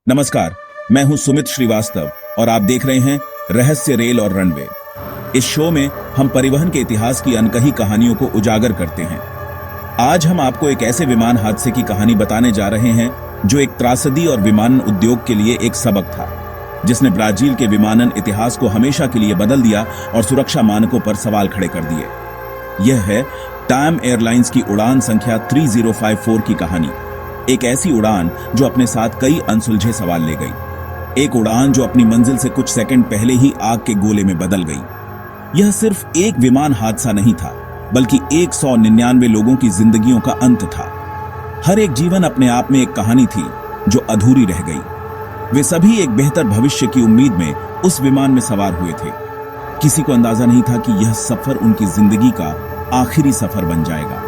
नमस्कार, मैं हूं सुमित श्रीवास्तव और आप देख रहे हैं रहस्य रेल और रनवे। इस शो में हम परिवहन के इतिहास की अनकही कहानियों को उजागर करते हैं। आज हम आपको एक ऐसे विमान हादसे की कहानी बताने जा रहे हैं जो एक त्रासदी और विमानन उद्योग के लिए एक सबक था, जिसने ब्राजील के विमानन इतिहास को हमेशा के लिए बदल दिया और सुरक्षा मानकों पर सवाल खड़े कर दिए। यह है टाम एयरलाइंस की उड़ान संख्या 3054 की कहानी। एक ऐसी उड़ान जो अपने साथ कई अनसुलझे सवाल ले गई। एक उड़ान जो अपनी मंजिल से कुछ सेकंड पहले ही आग के गोले में बदल गई। यह सिर्फ एक विमान हादसा नहीं था, बल्कि 199 लोगों की जिंदगियों का अंत था। हर एक जीवन अपने आप में एक कहानी थी जो अधूरी रह गई। वे सभी एक बेहतर भविष्य की उम्मीद में उस विमान में सवार हुए थे। किसी को अंदाजा नहीं था कि यह सफर उनकी जिंदगी का आखिरी सफर बन जाएगा।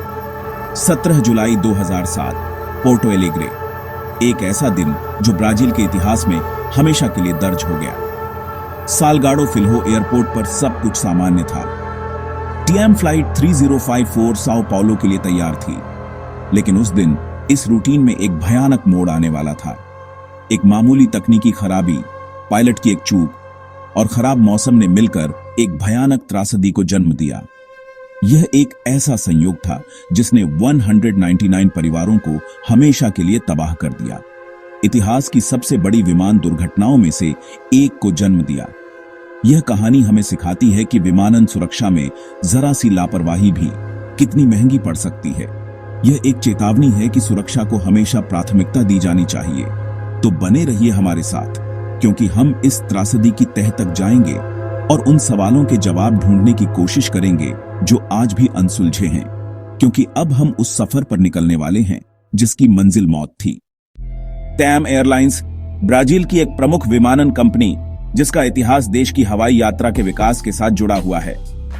17 जुलाई 2007, पोर्टो एलेग्रे, एक ऐसा दिन जो ब्राजील के इतिहास में हमेशा के लिए दर्ज हो गया। सालगाडो फिल्हो एयरपोर्ट पर सब कुछ सामान्य था। टीएम फ्लाइट 3054 साओ पाउलो के लिए तैयार थी, लेकिन उस दिन इस रूटीन में एक भयानक मोड़ आने वाला था। एक मामूली तकनीकी खराबी, पायलट की एक चूक और खराब मौसम ने मिलकर एक भयानक त्रासदी को जन्म दिया। यह एक ऐसा संयोग था जिसने 199 परिवारों को हमेशा के लिए तबाह कर दिया। इतिहास की सबसे बड़ी विमान दुर्घटनाओं में से एक को जन्म दिया। यह कहानी हमें सिखाती है कि विमानन सुरक्षा में जरा सी लापरवाही भी कितनी महंगी पड़ सकती है। यह एक चेतावनी है कि सुरक्षा को हमेशा प्राथमिकता दी जानी चाहिए। तो बने रहिए हमारे साथ, क्योंकि हम इस त्रासदी की तह तक जाएंगे और उन सवालों के जवाब ढूंढने की कोशिश करेंगे जो आज भी अनसुलझे हैं, क्योंकि अब हम उस सफर पर निकलने वाले हैं जिसकी मंजिल मौत थी। टैम एयरलाइंस ब्राजील की एक प्रमुख विमानन कंपनी, जिसका इतिहास देश की हवाई यात्रा के विकास के साथ जुड़ा हुआ है,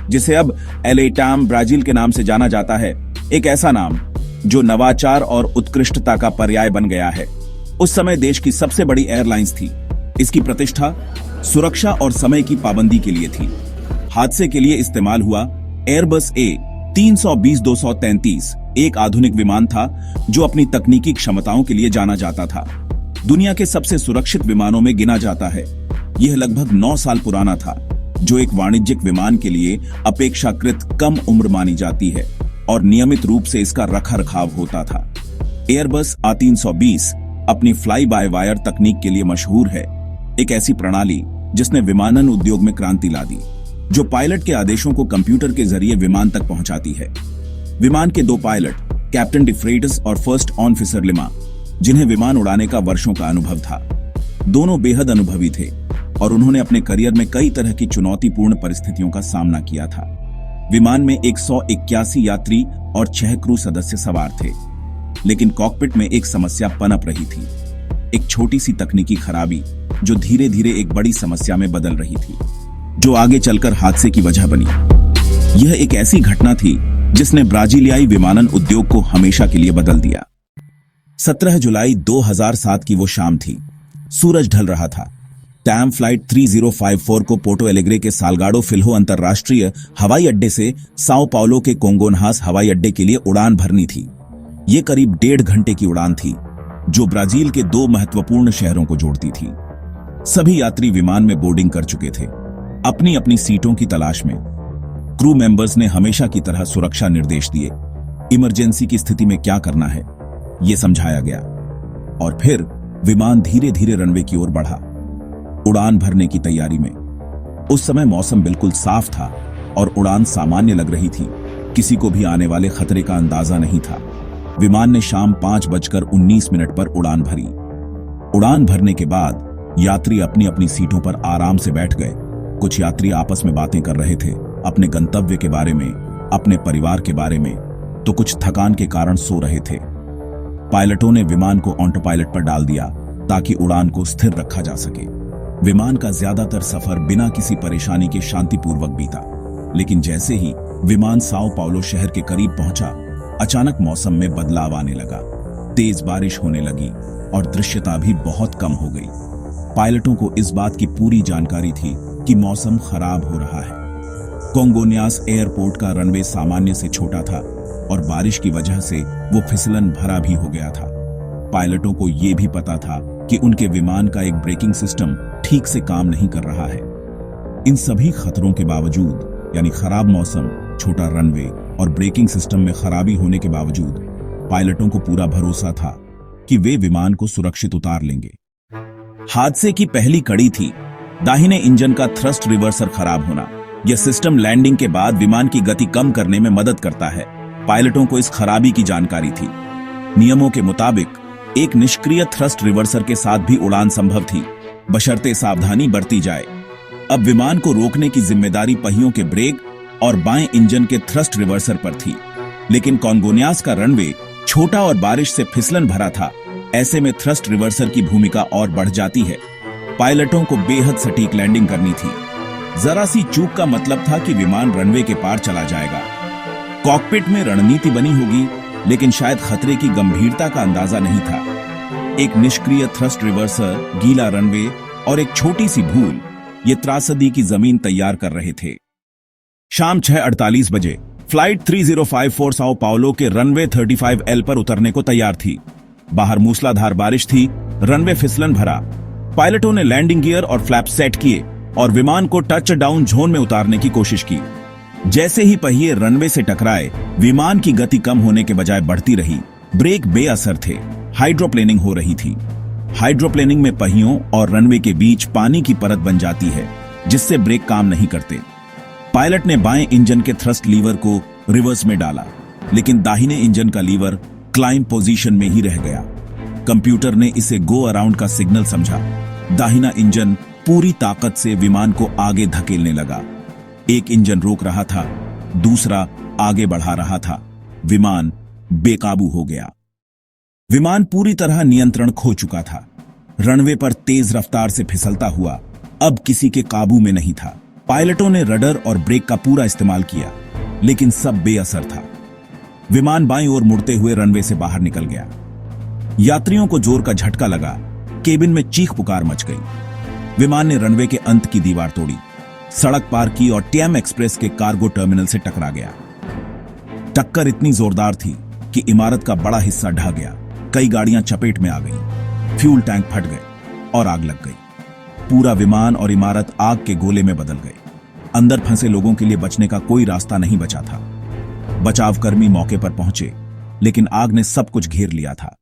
जिसे अब एलेटाम ब्राजील के नाम से जाना जाता है। एक ऐसा नाम जो नवाचार और उत्कृष्टता का पर्याय बन गया है। उस समय देश की सबसे बड़ी एयरलाइंस थी। इसकी प्रतिष्ठा सुरक्षा और समय की पाबंदी के लिए थी। हादसे के लिए इस्तेमाल हुआ एयरबस A320-233 एक आधुनिक विमान था जो अपनी तकनीकी क्षमताओं के लिए जाना जाता था। दुनिया के सबसे सुरक्षित विमानों में गिना जाता है। यह लगभग 9 साल पुराना था, जो एक वाणिज्यिक विमान के लिए अपेक्षाकृत कम उम्र मानी जाती है, और नियमित रूप से इसका रखरखाव होता था। एयरबस A320 अपनी फ्लाई बाय वायर तकनीक के लिए मशहूर है। एक ऐसी प्रणाली जिसने विमानन उद्योग में क्रांति ला दी, जो पायलट के आदेशों को कंप्यूटर के जरिए विमान तक पहुंचाती है। विमान के 2 पायलट, कैप्टन डिफ्रेटस और फर्स्ट ऑफिसर लिमा, जिन्हें विमान उड़ाने का वर्षों का अनुभव था, दोनों बेहद अनुभवी थे और उन्होंने अपने करियर में कई तरह की चुनौतीपूर्ण परिस्थितियों का सामना किया था। विमान में 181 यात्री और 6 क्रू सदस्य सवार थे, लेकिन कॉकपिट में एक समस्या पनप रही थी। एक छोटी सी तकनीकी खराबी जो धीरे धीरे एक बड़ी समस्या में बदल रही थी, जो आगे चलकर हादसे की वजह बनी। यह एक ऐसी घटना थी जिसने ब्राजीलियाई विमानन उद्योग को हमेशा के लिए बदल दिया। 17 जुलाई 2007 की वो शाम थी। सूरज ढल रहा था। टैम फ्लाइट 3054 को पोर्टो एलेग्रे के सालगाडो फिल्हो अंतरराष्ट्रीय हवाई अड्डे से साओ पाउलो के कोंगोन्हास हवाई अड्डे के लिए उड़ान भरनी थी। ये करीब 1.5 घंटे की उड़ान थी, जो ब्राजील के 2 महत्वपूर्ण शहरों को जोड़ती थी। सभी यात्री विमान में बोर्डिंग कर चुके थे, अपनी अपनी सीटों की तलाश में। क्रू मेंबर्स ने हमेशा की तरह सुरक्षा निर्देश दिए। इमरजेंसी की स्थिति में क्या करना है, यह समझाया गया। और फिर विमान धीरे धीरे रनवे की ओर बढ़ा, उड़ान भरने की तैयारी में। उस समय मौसम बिल्कुल साफ था और उड़ान सामान्य लग रही थी। किसी को भी आने वाले खतरे का अंदाजा नहीं था। विमान ने शाम 5:19 पर उड़ान भरी। उड़ान भरने के बाद यात्री अपनी अपनी सीटों पर आराम से बैठ गए। कुछ यात्री आपस में बातें कर रहे थे, अपने गंतव्य के बारे में, अपने परिवार के बारे में, तो कुछ थकान के कारण सो रहे थे। पायलटों ने विमान को ऑटो पायलट पर डाल दिया ताकि उड़ान को स्थिर रखा जा सके। विमान का ज्यादातर सफर बिना किसी परेशानी के शांतिपूर्वक बीता, लेकिन जैसे ही विमान साओ पाउलो शहर के करीब पहुंचा, अचानक मौसम में बदलाव आने लगा। तेज बारिश होने लगी और दृश्यता भी बहुत कम हो गई। पायलटों को इस बात की पूरी जानकारी थी कि मौसम खराब हो रहा है। कोंगोन्यास एयरपोर्ट का रनवे सामान्य से छोटा था और बारिश की वजह से वो फिसलन भरा भी हो गया था। पायलटों को यह भी पता था कि उनके विमान का एक ब्रेकिंग सिस्टम ठीक से काम नहीं कर रहा है। इन सभी खतरों के बावजूद, यानी खराब मौसम, छोटा रनवे और ब्रेकिंग सिस्टम में खराबी होने के बावजूद, पायलटों को पूरा भरोसा था कि वे विमान को सुरक्षित उतार लेंगे। हादसे की पहली कड़ी थी दाहिने इंजन का थ्रस्ट रिवर्सर खराब होना। यह सिस्टम लैंडिंग के बाद विमान की गति कम करने में मदद करता है। पायलटों को इस खराबी की जानकारी थी। नियमों के मुताबिक एक निष्क्रिय थ्रस्ट रिवर्सर के साथ भी उड़ान संभव थी, बशर्ते सावधानी बरती जाए। अब विमान को रोकने की जिम्मेदारी पहियों के ब्रेक और बाएं इंजन के थ्रस्ट रिवर्सर पर थी। लेकिन कॉन्गोनियास का रनवे छोटा और बारिश से फिसलन भरा था। ऐसे में थ्रस्ट रिवर्सर की भूमिका और बढ़ जाती है। पायलटों को बेहद सटीक लैंडिंग करनी थी। जरा सी चूक का मतलब था कि विमान रनवे के पार चला जाएगा। कॉकपिट में रणनीति बनी होगी, लेकिन शायद खतरे की गंभीरता का अंदाजा नहीं था। एक निष्क्रिय थ्रस्ट रिवर्सर, गीला रनवे और एक छोटी सी भूल ये त्रासदी की जमीन तैयार कर रहे थे। शाम 6:48 बजे फ्लाइट 3054 साओ पाउलो के रनवे 35L पर उतरने को तैयार थी। बाहर मूसलाधार बारिश थी, रनवे फिसलन भरा। पायलटों ने लैंडिंग गियर और फ्लैप सेट किए और विमान को टच डाउन जोन में उतारने की कोशिश की। जैसे ही पहिए रनवे से टकराए, विमान की गति कम होने के बजाय बढ़ती रही। ब्रेक बेअसर थे। हाइड्रोप्लेनिंग हो रही थी। हाइड्रोप्लेनिंग में पहियों और रनवे के बीच पानी की परत बन जाती है, जिससे ब्रेक काम नहीं करते। पायलट ने बाएं इंजन के थ्रस्ट लीवर को रिवर्स में डाला, लेकिन दाहिने इंजन का लीवर क्लाइंब पोजीशन में ही रह गया। कंप्यूटर ने इसे गो अराउंड का सिग्नल समझा। दाहिना इंजन पूरी ताकत से विमान को आगे धकेलने लगा। एक इंजन रोक रहा था, दूसरा आगे बढ़ा रहा था। विमान बेकाबू हो गया। विमान पूरी तरह नियंत्रण खो चुका था। रनवे पर तेज रफ्तार से फिसलता हुआ अब किसी के काबू में नहीं था। पायलटों ने रडर और ब्रेक का पूरा इस्तेमाल किया, लेकिन सब बेअसर था। विमान बाईं ओर मुड़ते हुए रनवे से बाहर निकल गया। यात्रियों को जोर का झटका लगा। केबिन में चीख पुकार मच गई। विमान ने रनवे के अंत की दीवार तोड़ी, सड़क पार की और टीएम एक्सप्रेस के कार्गो टर्मिनल से टकरा गया। टक्कर इतनी जोरदार थी कि इमारत का बड़ा हिस्सा ढह गया। कई गाड़ियां चपेट में आ गईं, फ्यूल टैंक फट गए और आग लग गई। पूरा विमान और इमारत आग के गोले में बदल गए। अंदर फंसे लोगों के लिए बचने का कोई रास्ता नहीं बचा था। बचावकर्मी मौके पर पहुंचे, लेकिन आग ने सब कुछ घेर लिया था।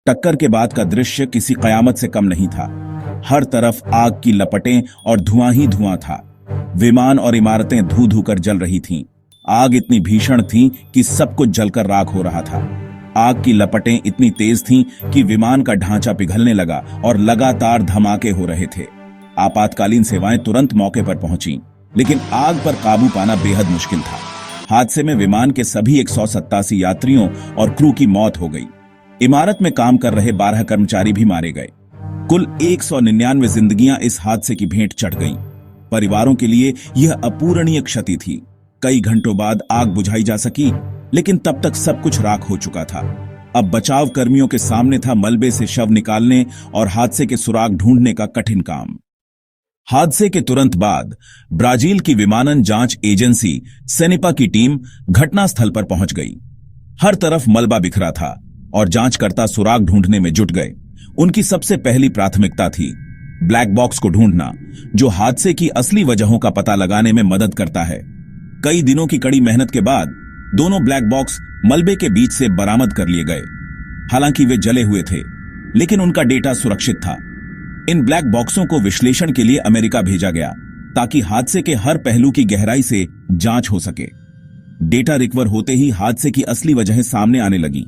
टक्कर के बाद का दृश्य किसी कयामत से कम नहीं था। हर तरफ आग की लपटें और धुआं ही धुआं था। विमान और इमारतें धू धू कर जल रही थीं। आग इतनी भीषण थी कि सब कुछ जलकर राख हो रहा था। आग की लपटें इतनी तेज थीं कि विमान का ढांचा पिघलने लगा और लगातार धमाके हो रहे थे। आपातकालीन सेवाएं तुरंत मौके पर पहुंची, लेकिन आग पर काबू पाना बेहद मुश्किल था। हादसे में विमान के सभी 187 यात्रियों और क्रू की मौत हो गई। इमारत में काम कर रहे 12 कर्मचारी भी मारे गए। कुल 199 जिंदगियां इस हादसे की भेंट चढ़ गईं। परिवारों के लिए यह अपूरणीय क्षति थी। कई घंटों बाद आग बुझाई जा सकी, लेकिन तब तक सब कुछ राख हो चुका था। अब बचाव कर्मियों के सामने था मलबे से शव निकालने और हादसे के सुराग ढूंढने का कठिन काम। हादसे के तुरंत बाद ब्राजील की विमानन जांच एजेंसी सेनिपा की टीम घटनास्थल पर पहुंच गई। हर तरफ मलबा बिखरा था और जांचकर्ता सुराग ढूंढने में जुट गए। उनकी सबसे पहली प्राथमिकता थी ब्लैक बॉक्स को ढूंढना, जो हादसे की असली वजहों का पता लगाने में मदद करता है। कई दिनों की कड़ी मेहनत के बाद दोनों ब्लैक बॉक्स मलबे के बीच से बरामद कर लिए गए। हालांकि वे जले हुए थे, लेकिन उनका डेटा सुरक्षित था। इन ब्लैक बॉक्सों को विश्लेषण के लिए अमेरिका भेजा गया, ताकि हादसे के हर पहलू की गहराई से जांच हो सके। डेटा रिकवर होते ही हादसे की असली वजहें सामने आने लगीं।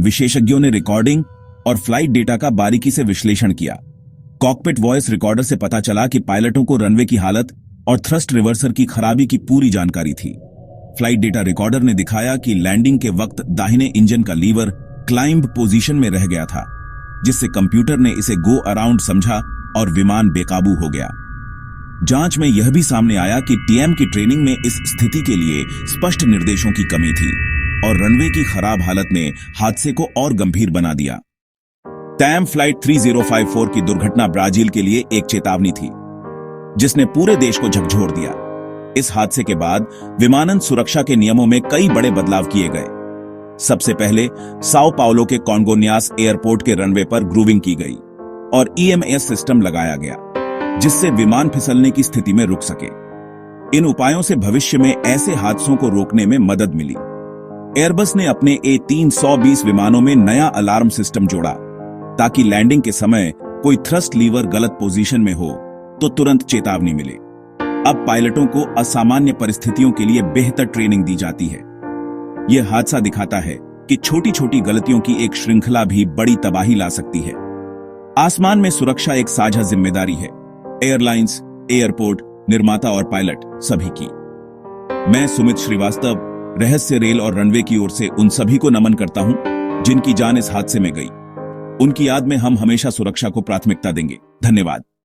विशेषज्ञों ने रिकॉर्डिंग और फ्लाइट डेटा का बारीकी से विश्लेषण किया। कॉकपिट वॉइस रिकॉर्डर से पता चला कि पायलटों को रनवे की हालत और थ्रस्ट रिवर्सर की खराबी की पूरी जानकारी थी। फ्लाइट डेटा रिकॉर्डर ने दिखाया कि लैंडिंग के वक्त दाहिने इंजन का लीवर क्लाइंब पोजीशन में रह गया था, जिससे कंप्यूटर ने इसे गो अराउंड समझा और विमान बेकाबू हो गया। जांच में यह भी सामने आया कि टीएम की ट्रेनिंग में इस स्थिति के लिए स्पष्ट निर्देशों की कमी थी और रनवे की खराब हालत ने हादसे को और गंभीर बना दिया। टैम फ्लाइट 3054 की दुर्घटना ब्राजील के लिए एक चेतावनी थी, जिसने पूरे देश को झकझोर दिया। इस हादसे के बाद विमानन सुरक्षा के नियमों में कई बड़े बदलाव किए गए। सबसे पहले साओ पाउलो के कॉन्गोनियास एयरपोर्ट के रनवे पर ग्रूविंग की गई। और EMS सिस्टम लगाया गया, जिससे विमान फिसलने की स्थिति में रुक सके। इन उपायों से भविष्य में ऐसे हादसों को रोकने में मदद मिली। एयरबस ने अपने A320 विमानों में नया अलार्म सिस्टम जोड़ा, ताकि लैंडिंग के समय कोई थ्रस्ट लीवर गलत पोजीशन में हो तो तुरंत चेतावनी मिले। अब पायलटों को असामान्य परिस्थितियों के लिए बेहतर ट्रेनिंग दी जाती है। यह हादसा दिखाता है कि छोटी छोटी गलतियों की एक श्रृंखला भी बड़ी तबाही ला सकती है। आसमान में सुरक्षा एक साझा जिम्मेदारी है, एयरलाइंस, एयरपोर्ट, निर्माता और पायलट सभी की। मैं सुमित श्रीवास्तव रहस्य रेल और रनवे की ओर से उन सभी को नमन करता हूं जिनकी जान इस हादसे में गई। उनकी याद में हम हमेशा सुरक्षा को प्राथमिकता देंगे। धन्यवाद।